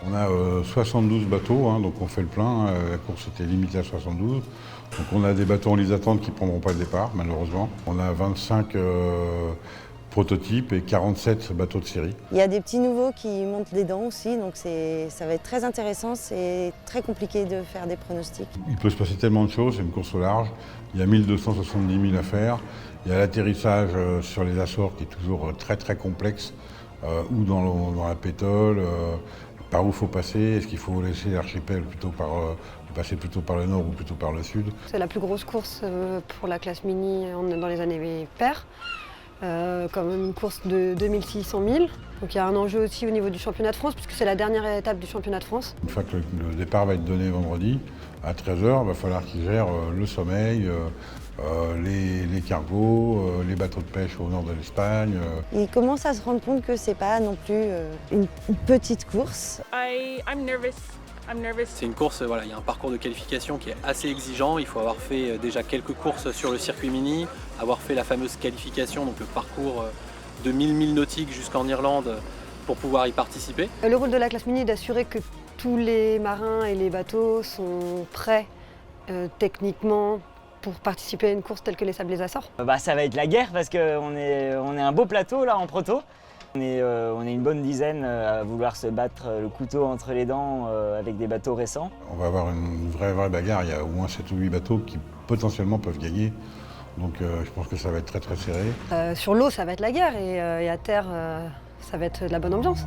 On a 72 bateaux, hein, donc on fait le plein. La course était limitée à 72. Donc on a des bateaux en liste d'attente qui ne prendront pas le départ, malheureusement. On a 25 prototypes et 47 bateaux de série. Il y a des petits nouveaux qui montent des dents aussi, donc ça va être très intéressant. C'est très compliqué de faire des pronostics. Il peut se passer tellement de choses, c'est une course au large. Il y a 1270 000 à faire. Il y a l'atterrissage sur les Açores qui est toujours très très complexe, ou dans la pétole. Par où il faut passer, est-ce qu'il faut laisser l'archipel passer plutôt par le nord ou plutôt par le sud? C'est la plus grosse course pour la classe mini dans les années paires. Comme une course de 2600 000. Donc il y a un enjeu aussi au niveau du championnat de France, puisque c'est la dernière étape du championnat de France. Une fois que le départ va être donné vendredi, à 13h, il va falloir qu'ils gèrent le sommeil, les cargos, les bateaux de pêche au nord de l'Espagne. Ils commencent à se rendre compte que c'est pas non plus une petite course. C'est une course, voilà, il y a un parcours de qualification qui est assez exigeant. Il faut avoir fait déjà quelques courses sur le circuit mini, avoir fait la fameuse qualification, donc le parcours de 1000 milles nautiques jusqu'en Irlande pour pouvoir y participer. Le rôle de la classe mini est d'assurer que tous les marins et les bateaux sont prêts techniquement pour participer à une course telle que les Sables des Açores. Ça va être la guerre parce qu'on est un beau plateau là en proto. On est une bonne dizaine à vouloir se battre le couteau entre les dents avec des bateaux récents. On va avoir une vraie bagarre, il y a au moins 7 ou 8 bateaux qui potentiellement peuvent gagner. Donc je pense que ça va être très très serré. Sur l'eau, ça va être la guerre et à terre, ça va être de la bonne ambiance.